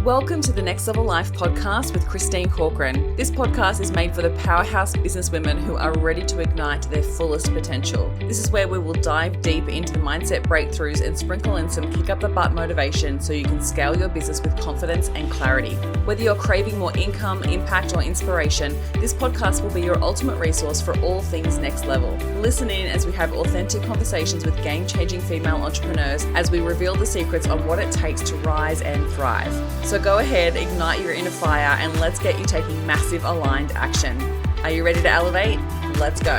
Welcome to the Next Level Life podcast with Christine Corcoran. This podcast is made for the powerhouse businesswomen who are ready to ignite their fullest potential. This is where we will dive deep into the mindset breakthroughs and sprinkle in some kick up the butt motivation so you can scale your business with confidence and clarity. Whether you're craving more income, impact, or inspiration, this podcast will be your ultimate resource for all things next level. Listen in as we have authentic conversations with game-changing female entrepreneurs as we reveal the secrets on what it takes to rise and thrive. So go ahead, ignite your inner fire, and let's get you taking massive aligned action. Are you ready to elevate? Let's go.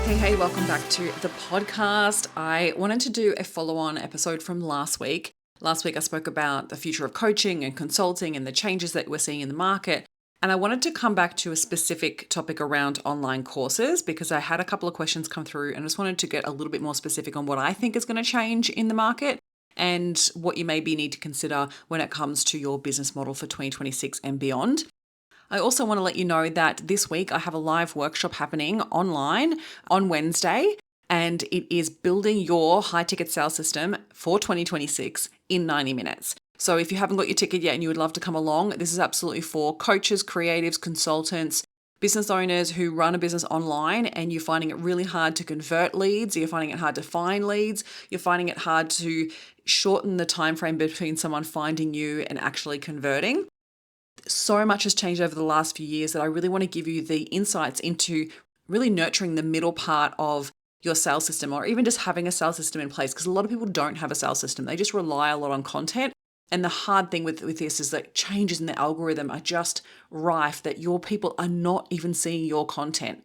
Hey, welcome back to the podcast. I wanted to do a follow-on episode from last week. Last week I spoke about the future of coaching and consulting and the changes that we're seeing in the market. And I wanted to come back to a specific topic around online courses because I had a couple of questions come through and I just wanted to get a little bit more specific on what I think is going to change in the market and what you maybe need to consider when it comes to your business model for 2026 and beyond. I also want to let you know that this week I have a live workshop happening online on Wednesday, and it is building your high ticket sales system for 2026 in 90 minutes. So if you haven't got your ticket yet and you would love to come along, this is absolutely for coaches, creatives, consultants, business owners who run a business online and you're finding it really hard to convert leads, you're finding it hard to find leads, you're finding it hard to shorten the time frame between someone finding you and actually converting. So much has changed over the last few years that I really want to give you the insights into really nurturing the middle part of your sales system, or even just having a sales system in place, because a lot of people don't have a sales system. They just rely a lot on content. And the hard thing with this is that changes in the algorithm are just rife, that your people are not even seeing your content.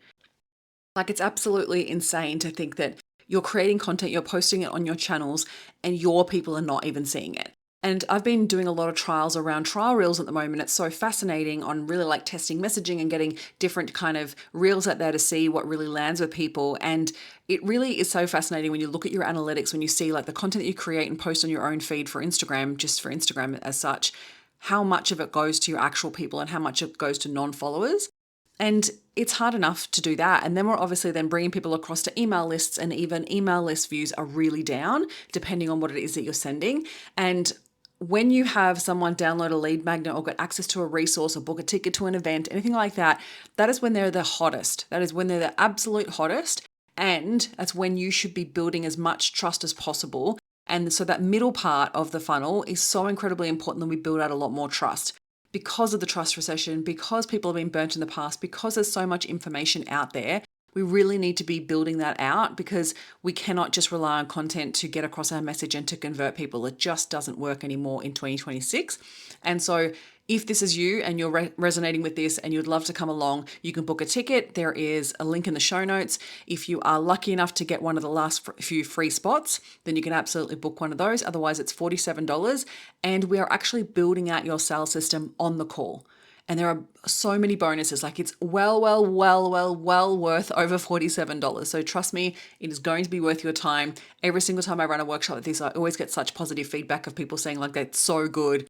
Like, it's absolutely insane to think that you're creating content, you're posting it on your channels, and your people are not even seeing it. And I've been doing a lot of trials around trial reels at the moment. It's so fascinating on really like testing messaging and getting different kind of reels out there to see what really lands with people. And it really is so fascinating when you look at your analytics, when you see like the content that you create and post on your own feed for Instagram, just for Instagram as such, how much of it goes to your actual people and how much it goes to non-followers. And it's hard enough to do that. And then we're obviously then bringing people across to email lists, and even email list views are really down depending on what it is that you're sending. And when you have someone download a lead magnet or get access to a resource or book a ticket to an event, anything like that, that is when they're the hottest. That is when they're the absolute hottest. And that's when you should be building as much trust as possible. And so that middle part of the funnel is so incredibly important that we build out a lot more trust. Because of the trust recession, because people have been burnt in the past, because there's so much information out there, we really need to be building that out, because we cannot just rely on content to get across our message and to convert people. It just doesn't work anymore in 2026. And so if this is you and you're resonating with this and you'd love to come along, you can book a ticket. There is a link in the show notes. If you are lucky enough to get one of the last few free spots, then you can absolutely book one of those. Otherwise, it's $47. And we are actually building out your sales system on the call. And there are so many bonuses, like it's well worth over $47. So trust me, it is going to be worth your time. Every single time I run a workshop like this, I always get such positive feedback of people saying like, that's so good.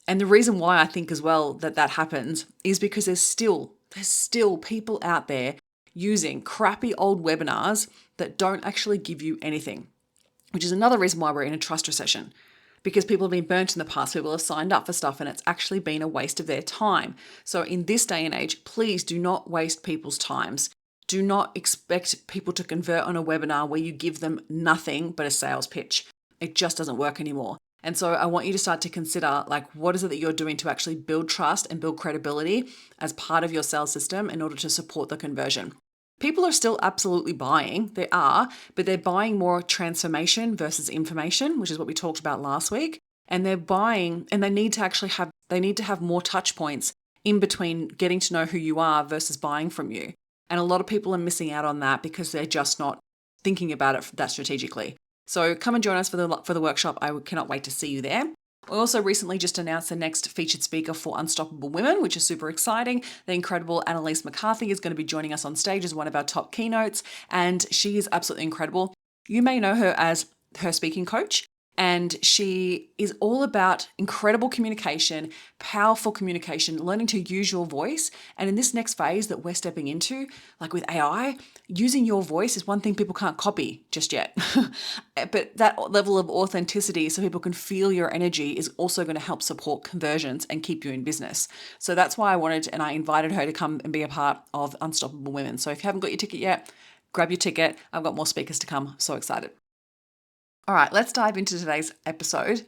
And the reason why I think as well that happens is because there's still people out there using crappy old webinars that don't actually give you anything, which is another reason why we're in a trust recession. Because people have been burnt in the past, people have signed up for stuff and it's actually been a waste of their time. So in this day and age, please do not waste people's times. Do not expect people to convert on a webinar where you give them nothing but a sales pitch. It just doesn't work anymore. And so I want you to start to consider, like, what is it that you're doing to actually build trust and build credibility as part of your sales system in order to support the conversion. People are still absolutely buying, they are, but they're buying more transformation versus information, which is what we talked about last week. And they're buying, and they need to have more touch points in between getting to know who you are versus buying from you. And a lot of people are missing out on that because they're just not thinking about it that strategically. So come and join us for the workshop. I cannot wait to see you there. We also recently just announced the next featured speaker for Unstoppable Women, which is super exciting. The incredible Annalise McCarthy is going to be joining us on stage as one of our top keynotes, and she is absolutely incredible. You may know her as her speaking coach, And she is all about incredible communication, powerful communication, learning to use your voice. And in this next phase that we're stepping into, like with AI, using your voice is one thing people can't copy just yet. But that level of authenticity, so people can feel your energy, is also going to help support conversions and keep you in business. So that's why I invited her to come and be a part of Unstoppable Women. So if you haven't got your ticket yet, grab your ticket. I've got more speakers to come. So excited. All right, let's dive into today's episode.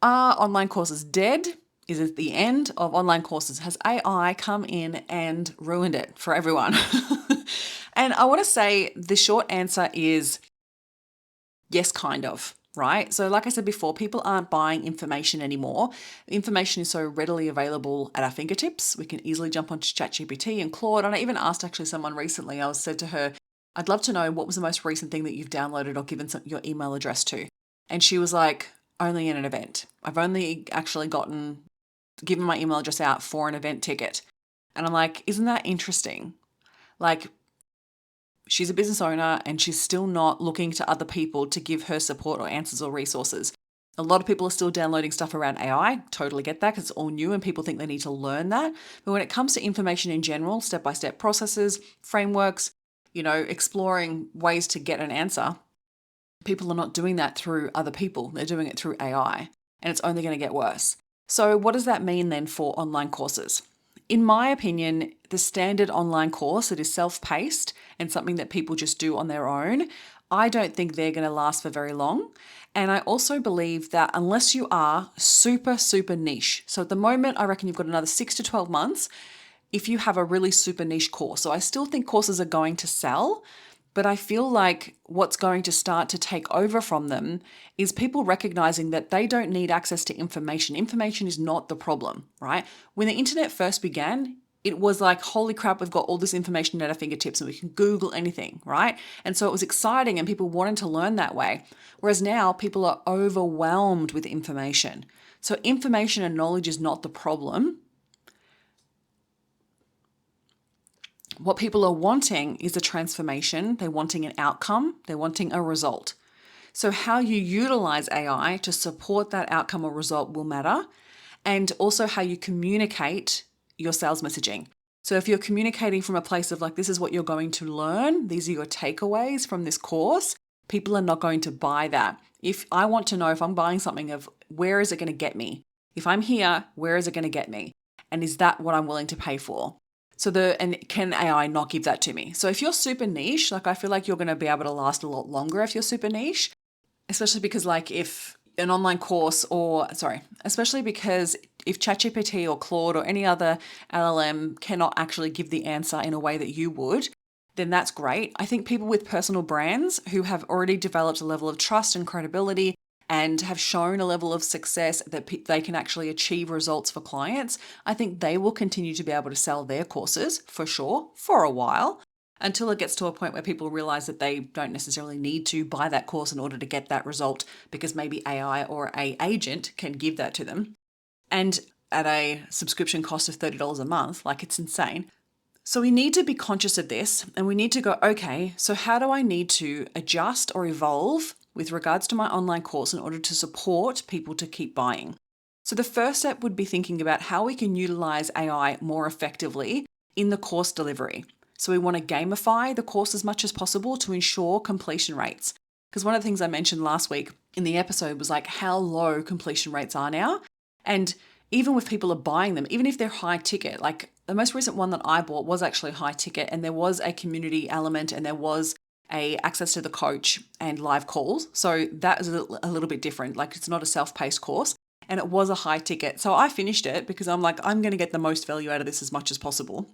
Are online courses dead? Is it the end of online courses? Has AI come in and ruined it for everyone? And I want to say the short answer is yes, kind of, right? So like I said before, people aren't buying information anymore. Information is so readily available at our fingertips. We can easily jump onto ChatGPT and Claude. And I even asked actually someone recently, I said to her, I'd love to know what was the most recent thing that you've downloaded or given your email address to. And she was like, only in an event. I've only actually given my email address out for an event ticket. And I'm like, isn't that interesting? Like, she's a business owner and she's still not looking to other people to give her support or answers or resources. A lot of people are still downloading stuff around AI. Totally get that because it's all new and people think they need to learn that. But when it comes to information in general, step-by-step processes, frameworks, exploring ways to get an answer, people are not doing that through other people. They're doing it through AI, and it's only going to get worse. So what does that mean then for online courses? In my opinion, the standard online course that is self-paced and something that people just do on their own, I don't think they're going to last for very long. And I also believe that unless you are super, super niche, so at the moment, I reckon you've got another 6 to 12 months if you have a really super niche course. So I still think courses are going to sell, but I feel like what's going to start to take over from them is people recognizing that they don't need access to information. Information is not the problem, right? When the internet first began, it was like, holy crap, we've got all this information at our fingertips and we can Google anything, right? And so it was exciting and people wanted to learn that way. Whereas now people are overwhelmed with information. So information and knowledge is not the problem. What people are wanting is a transformation. They're wanting an outcome. They're wanting a result. So how you utilize AI to support that outcome or result will matter. And also how you communicate your sales messaging. So if you're communicating from a place of like, this is what you're going to learn, these are your takeaways from this course, people are not going to buy that. If I want to know if I'm buying something of where is it going to get me? If I'm here, where is it going to get me? And is that what I'm willing to pay for? And can AI not give that to me? So if you're super niche, like I feel like you're going to be able to last a lot longer if you're super niche, especially because if ChatGPT or Claude or any other LLM cannot actually give the answer in a way that you would, then that's great. I think people with personal brands who have already developed a level of trust and credibility and have shown a level of success that they can actually achieve results for clients, I think they will continue to be able to sell their courses for sure for a while until it gets to a point where people realize that they don't necessarily need to buy that course in order to get that result because maybe AI or an agent can give that to them. And at a subscription cost of $30 a month, like it's insane. So we need to be conscious of this and we need to go, okay, so how do I need to adjust or evolve with regards to my online course in order to support people to keep buying? So the first step would be thinking about how we can utilize AI more effectively in the course delivery. So we want to gamify the course as much as possible to ensure completion rates. Because one of the things I mentioned last week in the episode was like how low completion rates are now. And even if people are buying them, even if they're high ticket, like the most recent one that I bought was actually high ticket and there was a community element and there was a access to the coach and live calls. So that is a little bit different. Like it's not a self-paced course and it was a high ticket. So I finished it because I'm like, I'm going to get the most value out of this as much as possible.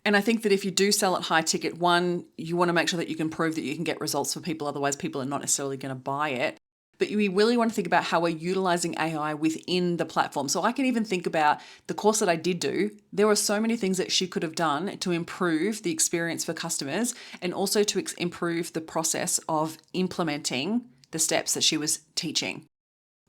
And I think that if you do sell at high ticket, one, you want to make sure that you can prove that you can get results for people. Otherwise, people are not necessarily going to buy it. But we really want to think about how we're utilizing AI within the platform. So I can even think about the course that I did do. There were so many things that she could have done to improve the experience for customers and also to improve the process of implementing the steps that she was teaching,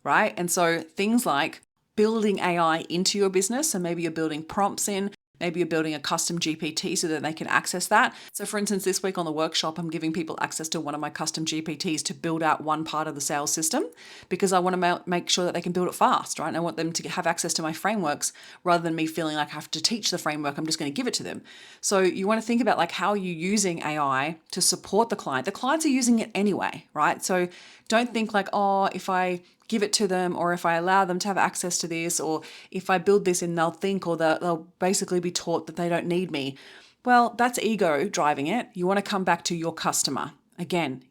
right? And so things like building AI into your business. So maybe you're building prompts in, Maybe you're building a custom GPT so that they can access that. So for instance, this week on the workshop, I'm giving people access to one of my custom GPTs to build out one part of the sales system, because I want to make sure that they can build it fast, right? And I want them to have access to my frameworks rather than me feeling like I have to teach the framework. I'm just going to give it to them. So you want to think about like, how are you using AI to support the client? The clients are using it anyway, right? So don't think like, oh, if I give it to them, or if I allow them to have access to this, or if I build this and they'll think, or they'll basically be taught that they don't need me. Well, that's ego driving it. You want to come back to your customer. Again,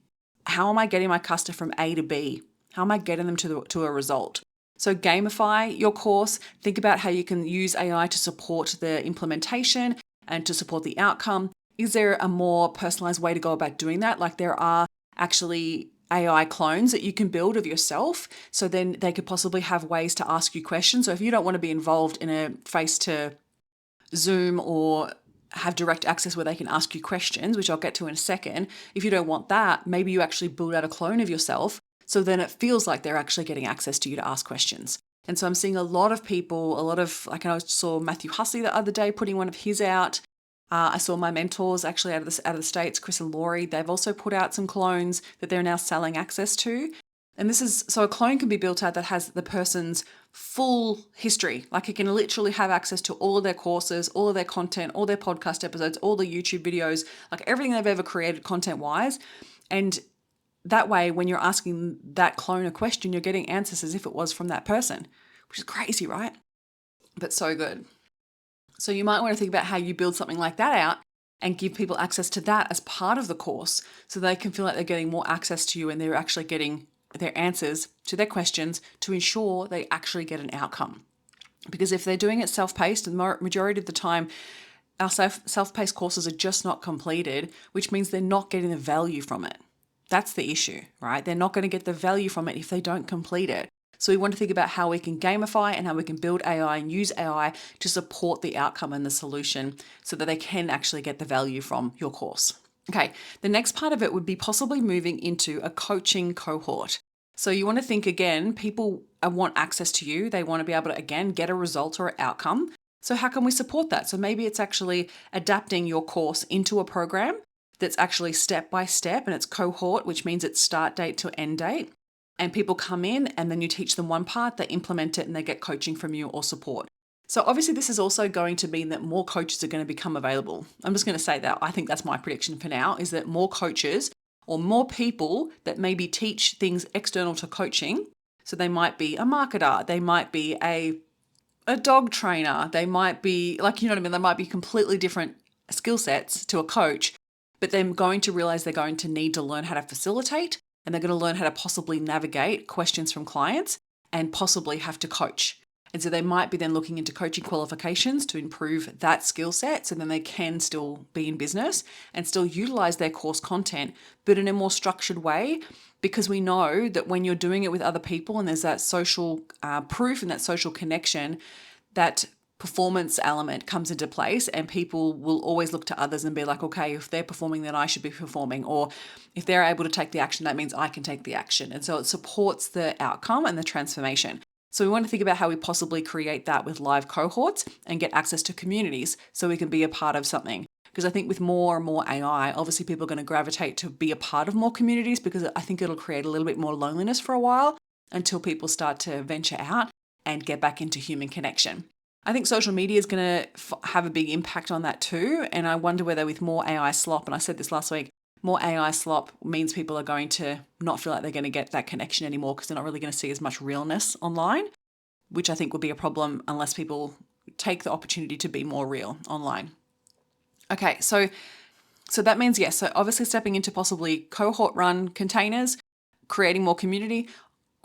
how am I getting my customer from A to B? How am I getting them to a result? So gamify your course. Think about how you can use AI to support the implementation and to support the outcome. Is there a more personalized way to go about doing that? Like, there are actually AI clones that you can build of yourself. So then they could possibly have ways to ask you questions. So if you don't want to be involved in a face to Zoom or have direct access where they can ask you questions, which I'll get to in a second, if you don't want that, maybe you actually build out a clone of yourself. So then it feels like they're actually getting access to you to ask questions. And so I'm seeing a lot of people, like I saw Matthew Hussey the other day putting one of his out. I saw my mentors actually out of the States, Chris and Laurie, they've also put out some clones that they're now selling access to. And so a clone can be built out that has the person's full history. Like, it can literally have access to all of their courses, all of their content, all their podcast episodes, all the YouTube videos, like everything they've ever created content-wise. And that way, when you're asking that clone a question, you're getting answers as if it was from that person, which is crazy, right? But so good. So you might want to think about how you build something like that out and give people access to that as part of the course, so they can feel like they're getting more access to you and they're actually getting their answers to their questions to ensure they actually get an outcome. Because if they're doing it self-paced, the majority of the time, our self-paced courses are just not completed, which means they're not getting the value from it. That's the issue, right? They're not going to get the value from it if they don't complete it. So we want to think about how we can gamify and how we can build AI and use AI to support the outcome and the solution so that they can actually get the value from your course. Okay, the next part of it would be possibly moving into a coaching cohort. So you want to think again, people want access to you. They want to be able to, again, get a result or an outcome. So how can we support that? So maybe it's actually adapting your course into a program that's actually step by step, and it's cohort, which means it's start date to end date. And people come in and then you teach them one part, they implement it, and they get coaching from you or support. So obviously this is also going to mean that more coaches are going to become available. I'm just going to say that. I think that's my prediction for now, is that more coaches or more people that maybe teach things external to coaching. So they might be a marketer, they might be a dog trainer, they might be like, you know what I mean? They might be completely different skill sets to a coach, but they're going to realize they're going to need to learn how to facilitate, and they're going to learn how to possibly navigate questions from clients and possibly have to coach. And so they might be then looking into coaching qualifications to improve that skill set, so then they can still be in business and still utilize their course content, but in a more structured way, because we know that when you're doing it with other people and there's that social proof and that social connection, that performance element comes into place, and people will always look to others and be like, okay, if they're performing, then I should be performing. Or if they're able to take the action, that means I can take the action. And so it supports the outcome and the transformation. So we want to think about how we possibly create that with live cohorts and get access to communities so we can be a part of something. Because I think with more and more AI, obviously people are going to gravitate to be a part of more communities, because I think it'll create a little bit more loneliness for a while until people start to venture out and get back into human connection. I think social media is going to have a big impact on that too. And I wonder whether with more AI slop, and I said this last week, more AI slop means people are going to not feel like they're going to get that connection anymore, because they're not really going to see as much realness online, which I think will be a problem unless people take the opportunity to be more real online. Okay, so that means, yes, so obviously stepping into possibly cohort run containers, creating more community,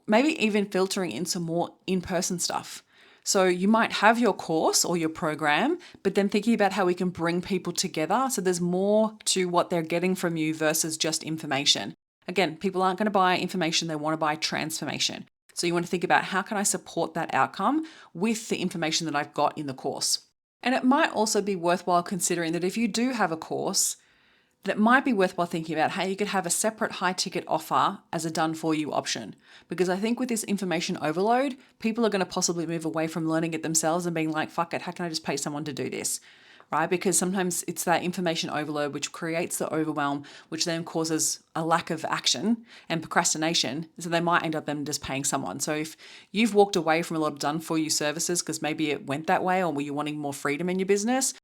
maybe even filtering in some more in-person stuff. So you might have your course or your program, but then thinking about how we can bring people together so there's more to what they're getting from you versus just information. Again, people aren't going to buy information, they want to buy transformation. So you want to think about, how can I support that outcome with the information that I've got in the course? And it might also be worthwhile considering that if you do have a course, that it might be worthwhile thinking about how you could have a separate high ticket offer as a done for you option. Because I think with this information overload, people are going to possibly move away from learning it themselves and being like, fuck it, how can I just pay someone to do this? Right? Because sometimes it's that information overload which creates the overwhelm, which then causes a lack of action and procrastination. So they might end up them just paying someone. So if you've walked away from a lot of done for you services because maybe it went that way, or were you wanting more freedom in your business,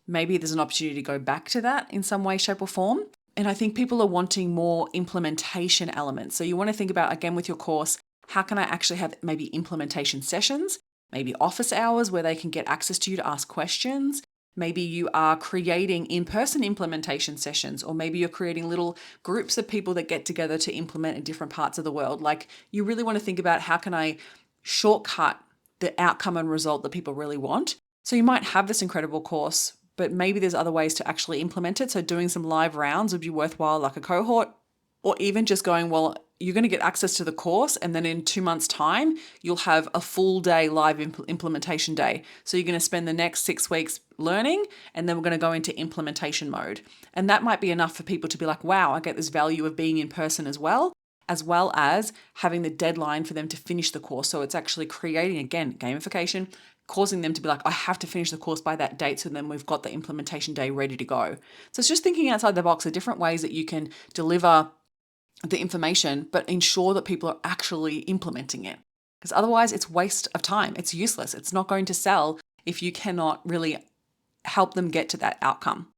maybe there's an opportunity to go back to that in some way, shape, or form. And I think people are wanting more implementation elements. So you want to think about, again, with your course, how can I actually have maybe implementation sessions, maybe office hours where they can get access to you to ask questions. Maybe you are creating in-person implementation sessions, or maybe you're creating little groups of people that get together to implement in different parts of the world. Like, you really want to think about how can I shortcut the outcome and result that people really want. So you might have this incredible course, but maybe there's other ways to actually implement it. So doing some live rounds would be worthwhile, like a cohort, or even just going, well, you're going to get access to the course, and then in 2 months' time, you'll have a full day live implementation day. So you're going to spend the next 6 weeks learning, and then we're going to go into implementation mode. And that might be enough for people to be like, wow, I get this value of being in person as well as having the deadline for them to finish the course. So it's actually creating, again, gamification, causing them to be like, I have to finish the course by that date. So then we've got the implementation day ready to go. So it's just thinking outside the box of different ways that you can deliver the information, but ensure that people are actually implementing it. Because otherwise it's waste of time. It's useless. It's not going to sell if you cannot really help them get to that outcome.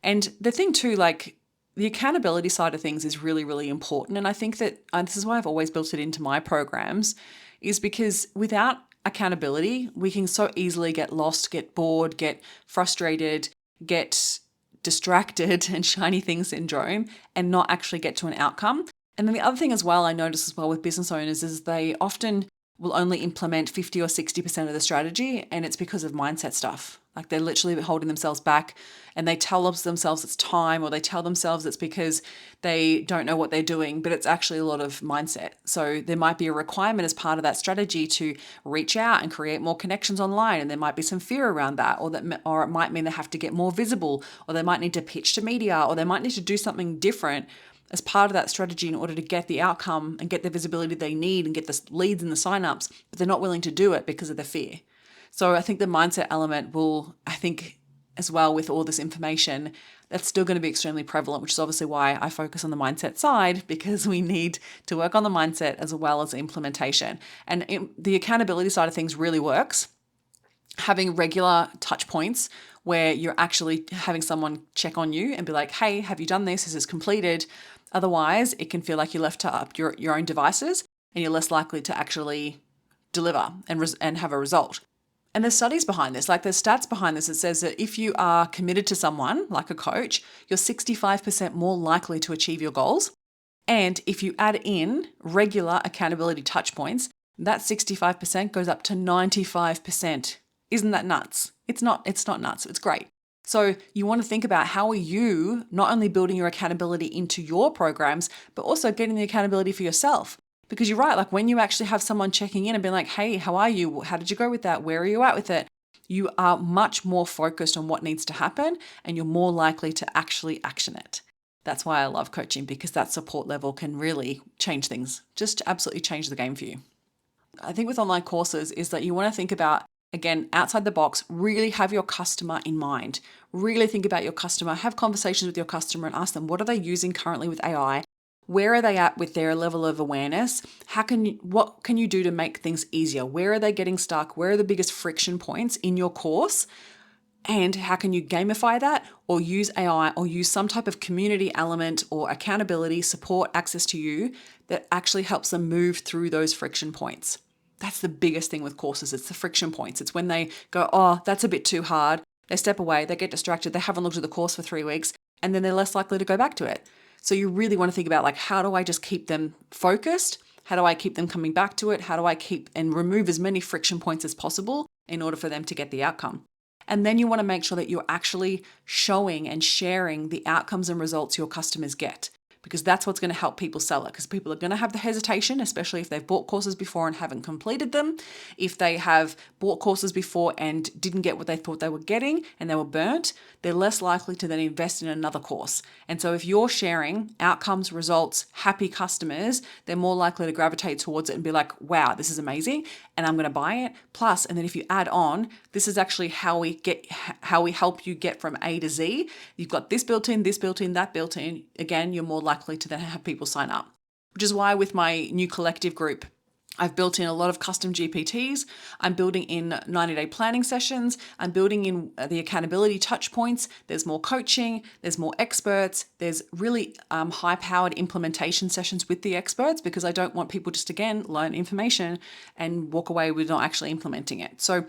And the thing too, like the accountability side of things is really, really important. And I think that this is why I've always built it into my programs, is because without accountability, we can so easily get lost, get bored, get frustrated, get distracted and shiny thing syndrome, and not actually get to an outcome. And then the other thing as well, I notice as well with business owners, is they often will only implement 50 or 60% of the strategy, and it's because of mindset stuff. Like they're literally holding themselves back, and they tell themselves it's time, or they tell themselves it's because they don't know what they're doing, but it's actually a lot of mindset. So there might be a requirement as part of that strategy to reach out and create more connections online, and there might be some fear around that, or it might mean they have to get more visible, or they might need to pitch to media, or they might need to do something different as part of that strategy in order to get the outcome and get the visibility they need and get the leads and the signups, but they're not willing to do it because of the fear. So I think the mindset element will, I think as well with all this information, that's still going to be extremely prevalent, which is obviously why I focus on the mindset side, because we need to work on the mindset as well as implementation. And the accountability side of things really works. Having regular touch points where you're actually having someone check on you and be like, hey, have you done this? Is this completed? Otherwise, it can feel like you're left to up your own devices, and you're less likely to actually deliver and have a result. And there's studies behind this, like there's stats behind this. It says that if you are committed to someone, like a coach, you're 65% more likely to achieve your goals. And if you add in regular accountability touch points, that 65% goes up to 95%. Isn't that nuts? It's not nuts. It's great. So you want to think about how are you not only building your accountability into your programs, but also getting the accountability for yourself. Because you're right, like when you actually have someone checking in and being like, hey, how are you? How did you go with that? Where are you at with it? You are much more focused on what needs to happen, and you're more likely to actually action it. That's why I love coaching, because that support level can really change things, just absolutely change the game for you. I think with online courses is that you want to think about, again, outside the box, really have your customer in mind. Really think about your customer, have conversations with your customer and ask them, what are they using currently with AI? Where are they at with their level of awareness? What can you do to make things easier? Where are they getting stuck? Where are the biggest friction points in your course? And how can you gamify that, or use AI, or use some type of community element or accountability, support, access to you that actually helps them move through those friction points? That's the biggest thing with courses. It's the friction points. It's when they go, oh, that's a bit too hard. They step away, they get distracted, they haven't looked at the course for 3 weeks, and then they're less likely to go back to it. So you really want to think about, like, how do I just keep them focused? How do I keep them coming back to it? How do I keep and remove as many friction points as possible in order for them to get the outcome? And then you want to make sure that you're actually showing and sharing the outcomes and results your customers get. because that's what's going to help people sell it. Because people are going to have the hesitation, especially if they've bought courses before and haven't completed them. If they have bought courses before and didn't get what they thought they were getting and they were burnt, they're less likely to then invest in another course. And so if you're sharing outcomes, results, happy customers, they're more likely to gravitate towards it and be like, wow, this is amazing, and I'm going to buy it. Plus, and then if you add on, this is actually how we help you get from A to Z. You've got this built in, that built in. Again, you're more likely to then have people sign up, which is why with my new collective group, I've built in a lot of custom GPTs. I'm building in 90-day planning sessions. I'm building in the accountability touch points. There's more coaching. There's more experts. There's really high-powered implementation sessions with the experts, because I don't want people just, again, learn information and walk away with not actually implementing it. So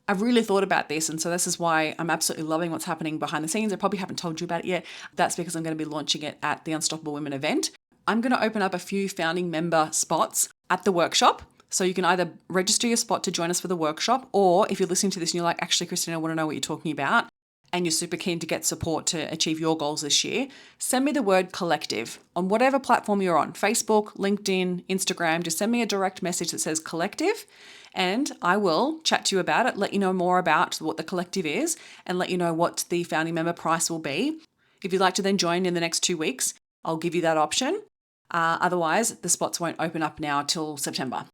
I've really thought about this, and so this is why I'm absolutely loving what's happening behind the scenes. I probably haven't told you about it yet. That's because I'm going to be launching it at the Unstoppable Women event. I'm going to open up a few founding member spots at the workshop. So you can either register your spot to join us for the workshop, or if you're listening to this and you're like, actually, Christine, I want to know what you're talking about, and you're super keen to get support to achieve your goals this year, send me the word collective on whatever platform you're on, Facebook, LinkedIn, Instagram. Just send me a direct message that says collective, and I will chat to you about it, let you know more about what the collective is, and let you know what the founding member price will be. If you'd like to then join in the next 2 weeks, I'll give you that option. Otherwise, the spots won't open up now till September.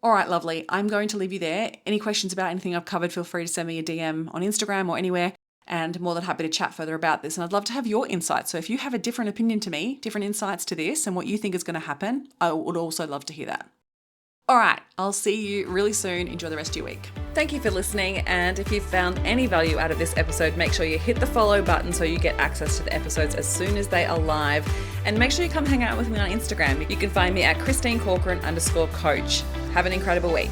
All right, lovely. I'm going to leave you there. Any questions about anything I've covered, feel free to send me a DM on Instagram or anywhere, and more than happy to chat further about this. And I'd love to have your insights. So if you have a different opinion to me, different insights to this and what you think is going to happen, I would also love to hear that. All right, I'll see you really soon. Enjoy the rest of your week. Thank you for listening. And if you've found any value out of this episode, make sure you hit the follow button so you get access to the episodes as soon as they are live. And make sure you come hang out with me on Instagram. You can find me at ChristineCorcoran_coach. Have an incredible week.